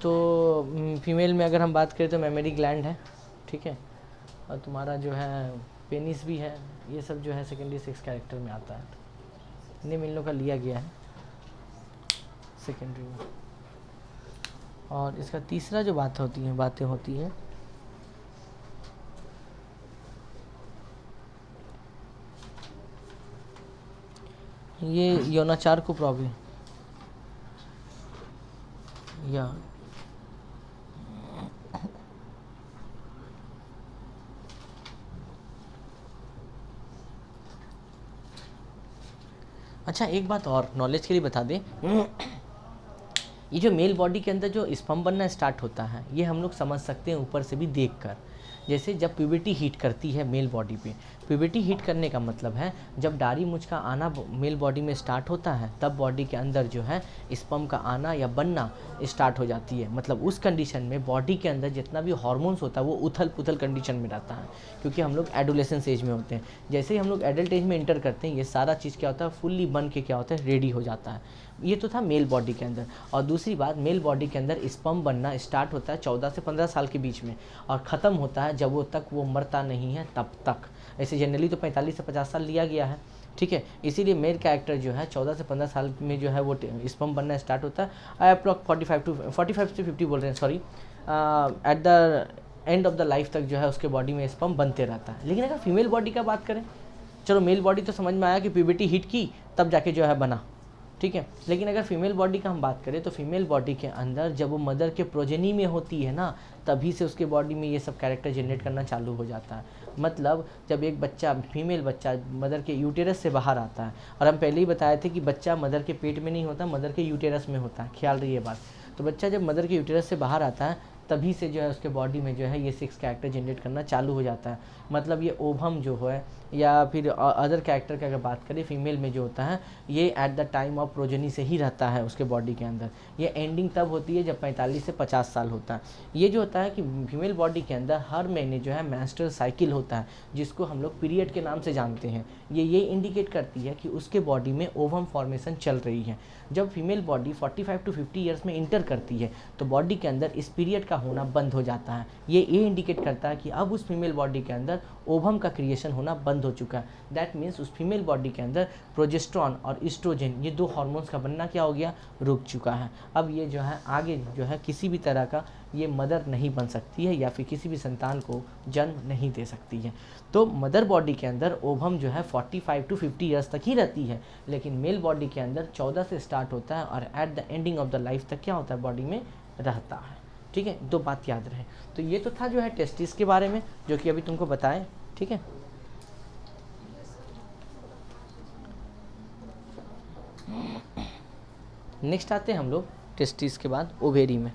तो फीमेल में अगर हम बात करें तो मेमरी ग्लैंड है, ठीक है, और तुम्हारा जो है पेनिस भी है, ये सब जो है सेकेंडरी सेक्स कैरेक्टर में आता है। इन्हें इन लोगों का लिया गया है सेकेंडरी में। और इसका तीसरा जो बातें होती हैं ये यौनाचार को प्रॉब्लम या अच्छा, एक बात और नॉलेज के लिए बता दें, ये जो मेल बॉडी के अंदर जो स्पर्म बनना स्टार्ट होता है ये हम लोग समझ सकते हैं ऊपर से भी देखकर। जैसे जब प्यूबर्टी हीट करती है मेल बॉडी पे, प्यूबर्टी हीट करने का मतलब है जब दाढ़ी मूंछ का आना मेल बॉडी में स्टार्ट होता है तब बॉडी के अंदर जो है स्पर्म का आना या बनना स्टार्ट हो जाती है। मतलब उस कंडीशन में बॉडी के अंदर जितना भी हार्मोन्स होता है वो उथल पुथल कंडीशन में रहता है, क्योंकि हम लोग एडोलेसेंस एज में होते हैं। जैसे ही हम लोग एडल्ट एज में इंटर करते हैं ये सारा चीज़ क्या होता है फुल्ली बन के क्या होता है रेडी हो जाता है। ये तो था मेल बॉडी के अंदर। और दूसरी बात, मेल बॉडी के अंदर स्पर्म बनना स्टार्ट होता है 14 से 15 साल के बीच में और ख़त्म होता है जब वो मरता नहीं है तब तक। ऐसे जनरली तो 45 से 50 साल लिया गया है, ठीक है। इसीलिए मेल कैरेक्टर जो है 14 से 15 साल में जो है वो स्पर्म बनना स्टार्ट होता है। अप्रॉक्स 45 से 50 बोल रहे हैं, sorry, at the end of the life तक जो है उसके बॉडी में स्पर्म बनते रहता है। लेकिन अगर फीमेल बॉडी का बात करें, चलो मेल बॉडी तो समझ में आया कि प्यूबर्टी हीट की तब जाके जो है बना, ठीक है। लेकिन अगर फीमेल बॉडी का हम बात करें तो फीमेल बॉडी के अंदर जब वो मदर के प्रोजेनी में होती है ना तभी से उसके बॉडी में ये सब कैरेक्टर जनरेट करना चालू हो जाता है। मतलब जब एक बच्चा, फीमेल बच्चा मदर के यूटेरस से बाहर आता है, और हम पहले ही बताए थे कि बच्चा मदर के पेट में नहीं होता, मदर के यूटेरस में होता है, ख्याल रही ये बात। तो बच्चा जब मदर के यूटेरस से बाहर आता है तभी से जो है उसके बॉडी में जो है ये 6 कैरेक्टर जनरेट करना चालू हो जाता है। मतलब ये ओवम जो है या फिर अदर कैरेक्टर की अगर बात करें फीमेल में जो होता है ये at the time of progeny से ही रहता है उसके बॉडी के अंदर। ये एंडिंग तब होती है जब 45 से 50 साल होता है। ये जो होता है कि फीमेल बॉडी के अंदर हर महीने जो है मेंस्ट्रुअल साइकिल होता है जिसको हम लोग पीरियड के नाम से जानते हैं। ये इंडिकेट करती है कि उसके बॉडी में ओवम फॉर्मेशन चल रही है। जब फीमेल बॉडी 45 टू 50 ईयर्स में इंटर करती है तो बॉडी के अंदर इस पीरियड का होना बंद हो जाता है। ये इंडिकेट करता है कि अब उस फीमेल बॉडी के अंदर ओवम का क्रिएशन होना बंद हो चुका है। दैट मीन्स उस फीमेल बॉडी के अंदर प्रोजेस्टेरॉन और ईस्ट्रोजन ये 2 हार्मोन्स का बनना क्या हो गया, रुक चुका है। अब ये जो है आगे जो है किसी भी तरह का ये मदर नहीं बन सकती है या फिर किसी भी संतान को जन्म नहीं दे सकती है। तो मदर बॉडी के अंदर ओवम जो है 45 टू 50 ईयर्स तक ही रहती है, लेकिन मेल बॉडी के अंदर 14 से स्टार्ट होता है और at the ending of the life तक क्या होता है बॉडी में रहता है, ठीक है। 2 बात याद रहे। तो ये तो था जो है टेस्टिस के बारे में जो कि अभी तुमको बताएं, ठीक है। नेक्स्ट आते हैं हम लोग टेस्टिस के बाद ओवेरी में,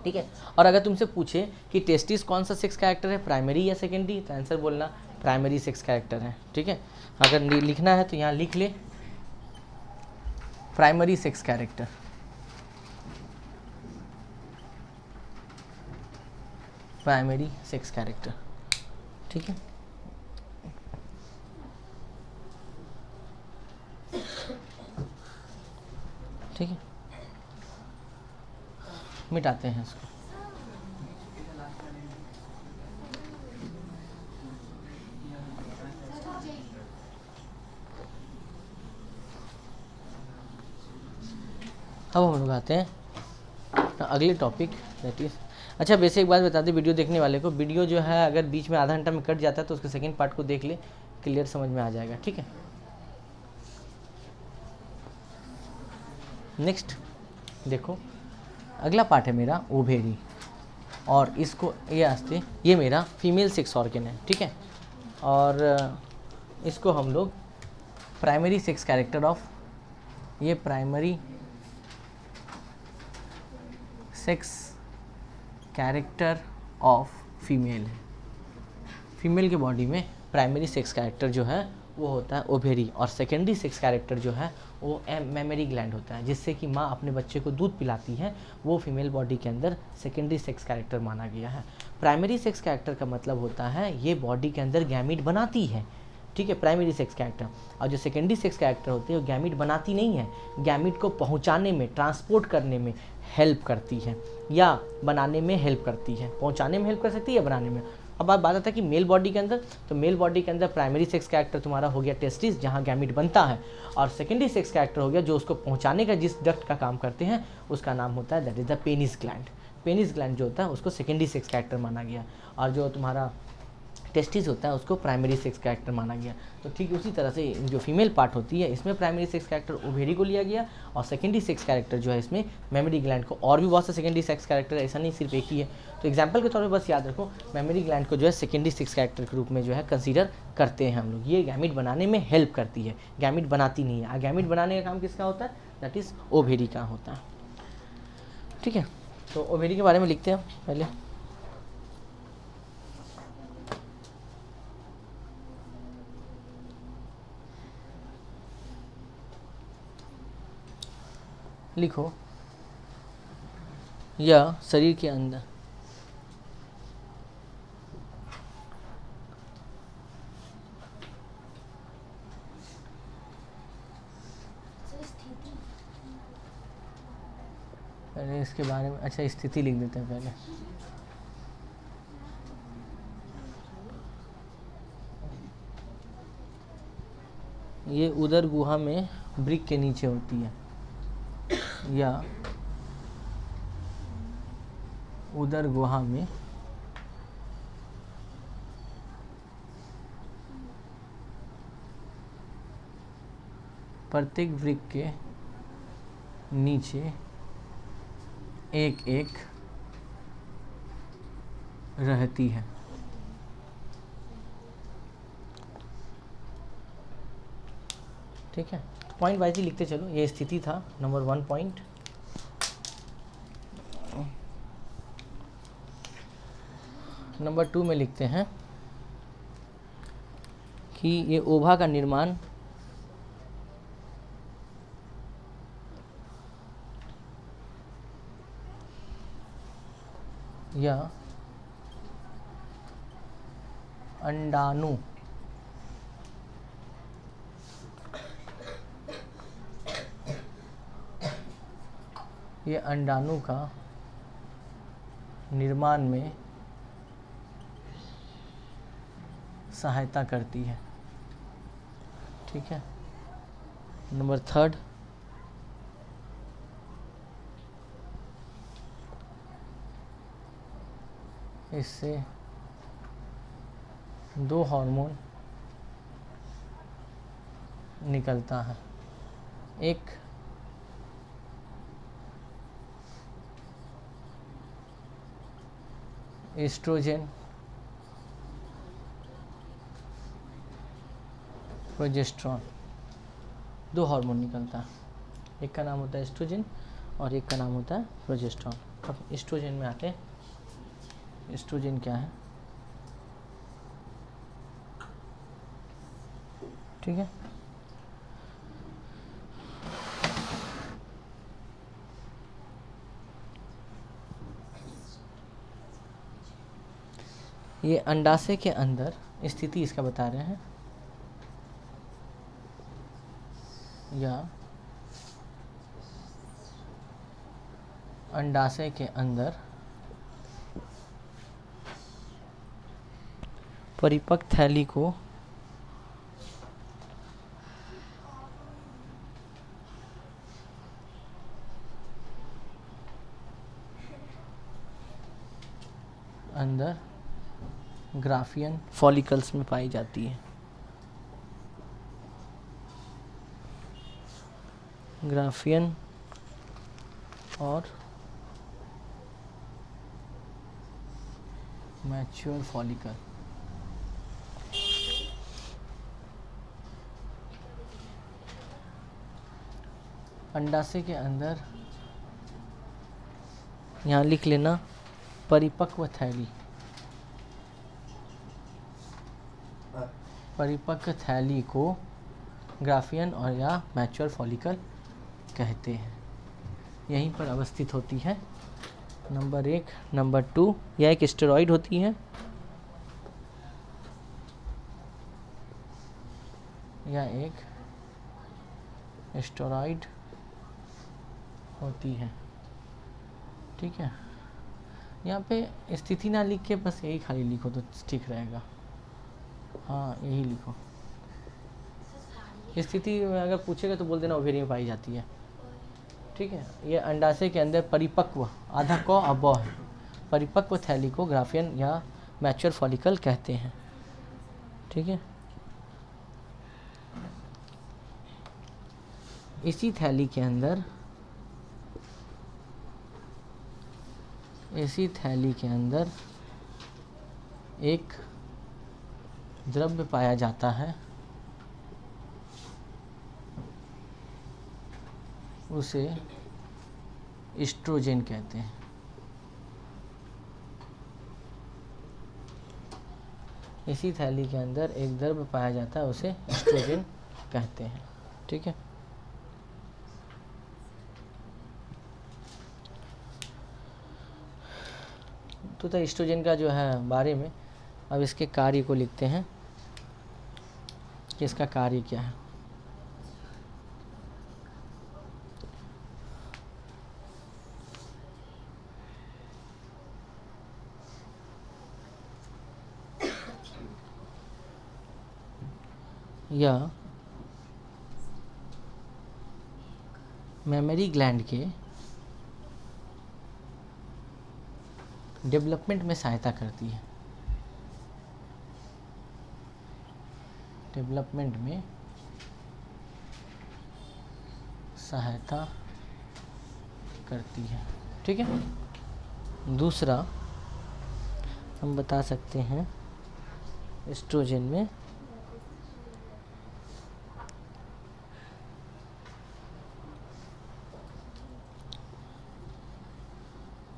ठीक है। और अगर तुमसे पूछे कि टेस्टिस कौन सा 6 कैरेक्टर है, प्राइमरी या सेकेंडरी, तो आंसर बोलना प्राइमरी 6 कैरेक्टर है, ठीक है। अगर लिखना है तो यहाँ लिख ले प्राइमरी 6 कैरेक्टर, प्राइमरी 6 कैरेक्टर, ठीक है। ठीक है, मिटाते हैं इसको। अब हम लोग आते हैं अगले टॉपिक, दैट इज, अच्छा वैसे एक बात बता दें वीडियो देखने वाले को, वीडियो जो है अगर बीच में आधा घंटा में कट जाता है तो उसके सेकंड पार्ट को देख ले, क्लियर समझ में आ जाएगा, ठीक है। नेक्स्ट देखो, अगला पार्ट है मेरा ओवेरी, और इसको ये मेरा फीमेल 6 ऑर्गन है, ठीक है। और इसको हम लोग प्राइमरी 6 कैरेक्टर ऑफ, ये प्राइमरी 6 कैरेक्टर ऑफ फीमेल है। फीमेल के बॉडी में प्राइमरी 6 कैरेक्टर जो है वो होता है ओवेरी, और सेकेंडरी 6 कैरेक्टर जो है वो मेमरी ग्लैंड होता है, जिससे कि माँ अपने बच्चे को दूध पिलाती है। वो फीमेल बॉडी के अंदर सेकेंडरी 6 कैरेक्टर माना गया है। प्राइमरी 6 कैरेक्टर का मतलब होता है ये बॉडी के अंदर गैमीट बनाती है, ठीक है, प्राइमरी सेक्स कैरेक्टर। और जो सेकेंडरी सेक्स कैरेक्टर होती है वो गैमिट बनाती नहीं है, गैमिट को पहुंचाने में, ट्रांसपोर्ट करने में हेल्प करती है या बनाने में हेल्प करती है। पहुंचाने में हेल्प कर सकती है या बनाने में। अब बात आता है कि मेल बॉडी के अंदर, तो मेल बॉडी के अंदर प्राइमरी सेक्स कैरेक्टर तुम्हारा हो गया टेस्टिस, जहाँ गैमिट बनता है, और सेकेंडरी सेक्स कैरेक्टर हो गया जो उसको पहुंचाने का, जिस डक्ट का काम करते हैं उसका नाम होता है that is the penis gland. Penis gland जो होता है उसको सेकेंडरी सेक्स कैरेक्टर माना गया, और जो तुम्हारा टेस्टिस होता है उसको प्राइमरी सेक्स कैरेक्टर माना गया। तो ठीक उसी तरह से जो फीमेल पार्ट होती है इसमें प्राइमरी सेक्स कैरेक्टर ओवेरी को लिया गया, और सेकेंडरी सेक्स कैरेक्टर जो है इसमें मेमोरी ग्लैंड को। और भी बहुत से सेकेंडरी सेक्स कैरेक्टर, ऐसा नहीं सिर्फ एक ही है। तो एग्जाम्पल के तौर पर बस याद रखो, मेमोरी ग्लैंड को जो है सेकेंडरी सेक्स कैरेक्टर के रूप में जो है कंसीडर करते हैं हम लोग। ये गैमिट बनाने में हेल्प करती है, गैमिट बनाती नहीं है। गैमिट बनाने का काम किसका होता है? दैट इज़ ओवेरी का होता है। ठीक है, तो ओवेरी के बारे में लिखते हैं पहले। लिखो, या शरीर के अंदर पहले इसके बारे में, अच्छा स्थिति लिख देते हैं पहले। ये उदर गुहा में ब्रिक के नीचे होती है, या उदर गुहा में प्रत्येक वृक्क के नीचे एक एक रहती है। ठीक है, तो पॉइंट वाइज ही लिखते चलो। ये स्थिति था नंबर 1 पॉइंट। नंबर 2 में लिखते हैं कि ये ओभा का निर्माण या अंडाणु ये अंडाणु का निर्माण में सहायता करती है। ठीक है, नंबर 3 इससे 2 हार्मोन निकलता है, एक एस्ट्रोजन, प्रोजेस्टेरॉन। 2 हार्मोन निकलता है, एक का नाम होता है एस्ट्रोजन और एक का नाम होता है प्रोजेस्टेरॉन। अब एस्ट्रोजन में आते हैं। एस्ट्रोजन क्या है? ठीक है, ये अंडाशय के अंदर स्थिति इसका बता रहे हैं, या अंडाशय के अंदर परिपक्व थैली को अंदर ग्राफियन फॉलिकल्स में पाई जाती है। ग्राफियन और मैच्योर फॉलिकल। अंडाशय के अंदर यहाँ लिख लेना परिपक्व थैली। परिपक्व थैली को ग्राफियन और या मैच्योर फॉलिकल कहते हैं, यहीं पर अवस्थित होती है। नंबर 1, नंबर 2 यह एक स्टेरॉइड होती है। या एक स्टेरॉइड होती है। ठीक है, यहाँ पे स्थिति ना लिख के बस यही खाली लिखो तो ठीक रहेगा। हाँ यही लिखो। स्थिति में अगर पूछेगा तो बोल देना ओवेरी में पाई जाती है। ठीक है, ये अंडाशय के अंदर परिपक्व, आधा क अब है, परिपक्व थैली को ग्राफियन या मैच्योर फॉलिकल कहते हैं। ठीक है, इसी थैली के अंदर एक द्रव्य पाया जाता है, उसे एस्ट्रोजन कहते हैं। इसी थैली के अंदर एक द्रव्य पाया जाता है, उसे एस्ट्रोजन कहते हैं। ठीक है, तो एस्ट्रोजन का जो है बारे में अब इसके कार्य को लिखते हैं कि इसका कार्य क्या है। यह मेमोरी ग्लैंड के डेवलपमेंट में सहायता करती है। डेवलपमेंट में सहायता करती है। ठीक है, दूसरा हम बता सकते हैं एस्ट्रोजन में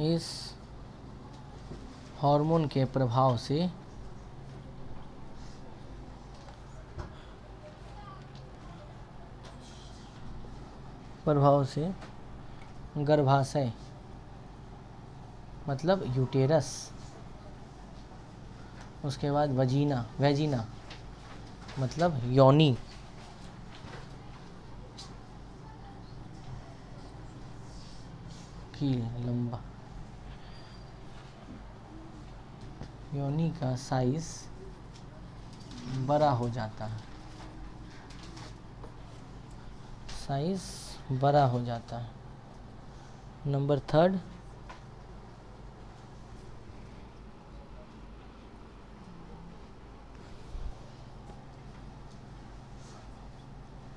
इस हार्मोन के प्रभाव से गर्भाशय मतलब यूटेरस, उसके बाद वेजिना मतलब योनि, की लंबा, योनि का साइज बड़ा हो जाता है, नंबर थर्ड,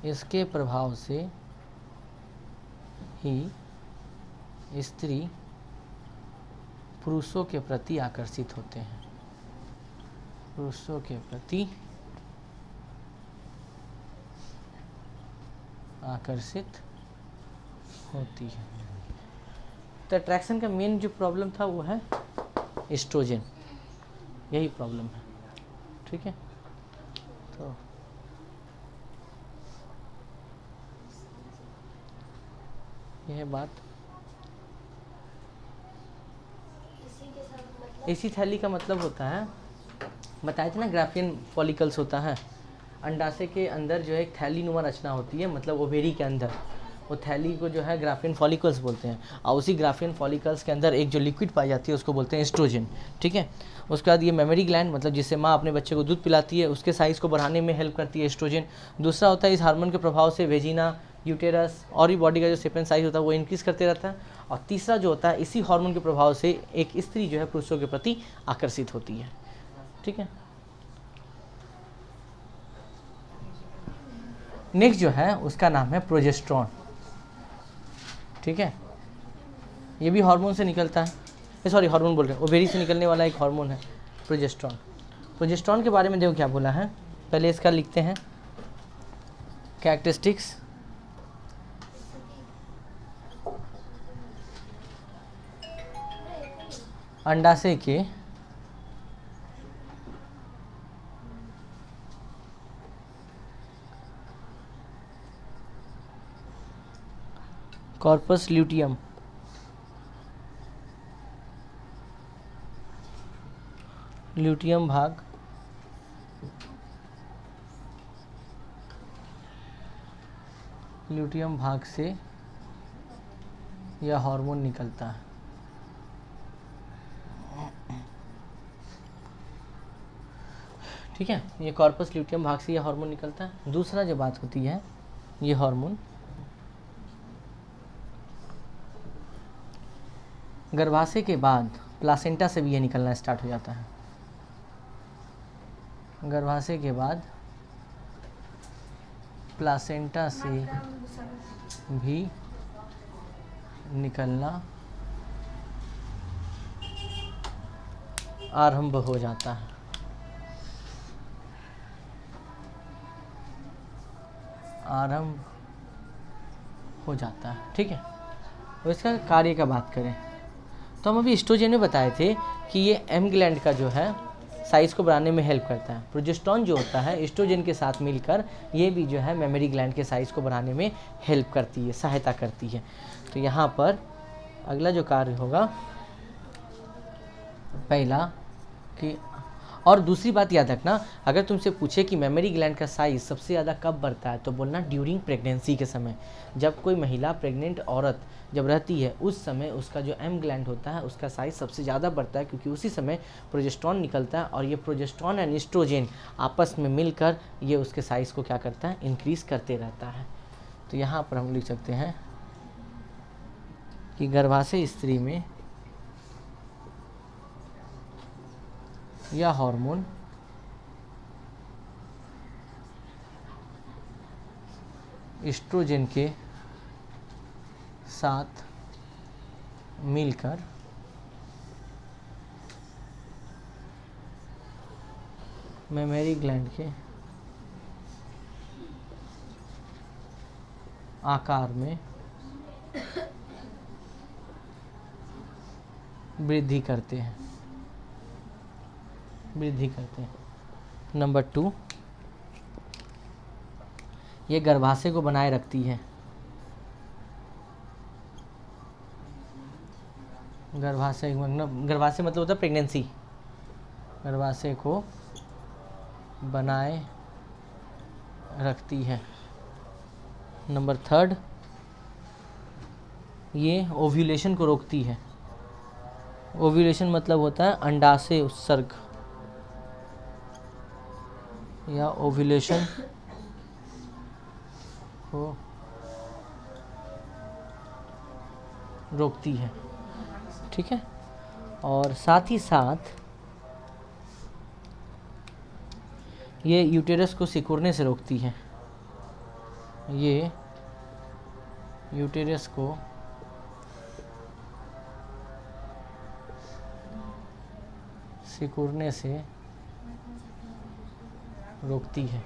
इसके प्रभाव से ही स्त्री पुरुषों के प्रति आकर्षित होते हैं, होती है। तो अट्रैक्शन का मेन जो प्रॉब्लम था वो है एस्ट्रोजन, यही प्रॉब्लम है। ठीक है, तो यह बात। इसी थैली का मतलब होता है, बताया था ना, ग्राफियन फॉलिकल्स होता है। अंडाशय के अंदर जो है एक थैली नुमा रचना होती है, मतलब ओवेरी के अंदर, वो थैली को जो है ग्राफियन फॉलिकल्स बोलते हैं। और उसी ग्राफियन फॉलिकल्स के अंदर एक जो लिक्विड पाई जाती है उसको बोलते हैं एस्ट्रोजन। ठीक है, उसके बाद ये मेमोरी ग्लैंड, मतलब जिससे माँ अपने बच्चे को दूध पिलाती है, उसके साइज़ को बढ़ाने में हेल्प करती है एस्ट्रोजन। दूसरा होता है इस हार्मोन के प्रभाव से वेजिना, यूटेरस और भी बॉडी का जो सेपन साइज होता है वो इंक्रीज करते रहता है। और तीसरा जो होता है, इसी हार्मोन के प्रभाव से एक स्त्री जो है पुरुषों के प्रति आकर्षित होती है। ठीक है, नेक्स्ट जो है उसका नाम है प्रोजेस्टेरॉन। ठीक है, ये भी हार्मोन से निकलता है, सॉरी हार्मोन बोल रहे हैं, ओवेरी से निकलने वाला एक हार्मोन है प्रोजेस्टेरॉन। प्रोजेस्टेरॉन के बारे में देखो क्या बोला है, पहले इसका लिखते हैं कैरेक्टरिस्टिक्स। अंडाशय के कॉर्पस ल्यूटियम भाग ल्यूटियम भाग से यह हार्मोन निकलता है। ठीक है, ये कॉर्पस ल्यूटियम भाग से यह हार्मोन निकलता है। दूसरा जो बात होती है, ये हार्मोन गर्भाशय के बाद प्लासेंटा से भी ये निकलना स्टार्ट हो जाता है। गर्भाशय के बाद प्लासेंटा से भी निकलना आरंभ हो जाता है। आरंभ हो जाता है। ठीक है, तो इसका कार्य का बात करें तो हम अभी एस्ट्रोजन में बताए थे कि ये एम ग्लैंड का जो है साइज़ को बढ़ाने में हेल्प करता है। प्रोजेस्टेरोन जो होता है एस्ट्रोजन के साथ मिलकर ये भी जो है मेमोरी ग्लैंड के साइज़ को बढ़ाने में हेल्प करती है, सहायता करती है। तो यहाँ पर अगला जो कार्य होगा, पहला कि, और दूसरी बात याद रखना, अगर तुमसे पूछे कि मेमोरी ग्लैंड का साइज़ सबसे ज़्यादा कब बढ़ता है तो बोलना ड्यूरिंग प्रेगनेंसी के समय। जब कोई महिला प्रेग्नेंट औरत जब रहती है उस समय उसका जो एम ग्लैंड होता है उसका साइज़ सबसे ज़्यादा बढ़ता है, क्योंकि उसी समय प्रोजेस्टेरोन निकलता है और ये प्रोजेस्टेरोन एंड एस्ट्रोजन आपस में मिलकर ये उसके साइज़ को क्या करता है, इंक्रीज़ करते रहता है। तो यहाँ पर हम लिख सकते हैं कि गर्भाशय स्त्री में यह हार्मोन एस्ट्रोजन के साथ मिलकर मेमोरी ग्लैंड के आकार में वृद्धि करते हैं। नंबर 2, ये गर्भाशय को बनाए रखती है। गर्भाशय मतलब होता है प्रेगनेंसी। गर्भाशय को बनाए रखती है। नंबर 3, ये ओव्यूलेशन को रोकती है। ओव्यूलेशन मतलब होता है अंडाशय उत्सर्ग या ओव्यूलेशन को रोकती है। ठीक है, और साथ ही साथ ये यूटेरस को सिकुड़ने से रोकती है। ये यूटेरस को सिकुड़ने से रोकती है।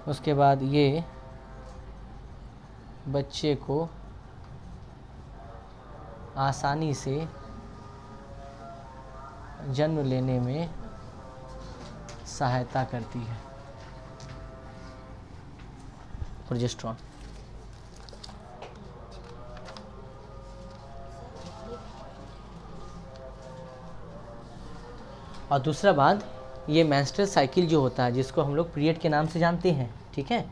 उसके बाद ये बच्चे को आसानी से जन्म लेने में सहायता करती है। प्रोजेस्टेरोन। और दूसरा बात, ये मेंस्ट्रुअल साइकिल जो होता है जिसको हम लोग पीरियड के नाम से जानते हैं, ठीक है,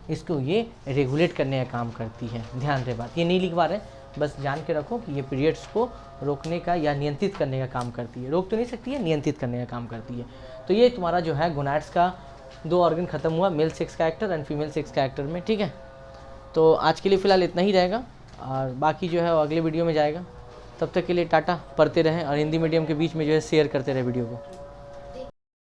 इसको ये रेगुलेट करने का काम करती है। ध्यान रहे बात, ये नहीं लिखवा रहे, बस जान के रखो कि ये पीरियड्स को रोकने का या नियंत्रित करने का काम करती है। रोक तो नहीं सकती है, नियंत्रित करने का काम करती है। तो ये तुम्हारा जो है गोनाड्स का 2 ऑर्गन खत्म हुआ, male sex character and female sex character में। ठीक है, तो आज के लिए फ़िलहाल इतना ही रहेगा और बाकी जो है वो अगले वीडियो में जाएगा। तब तक के लिए टाटा। पढ़ते रहें और हिंदी मीडियम के बीच में जो है शेयर करते रहे वीडियो को।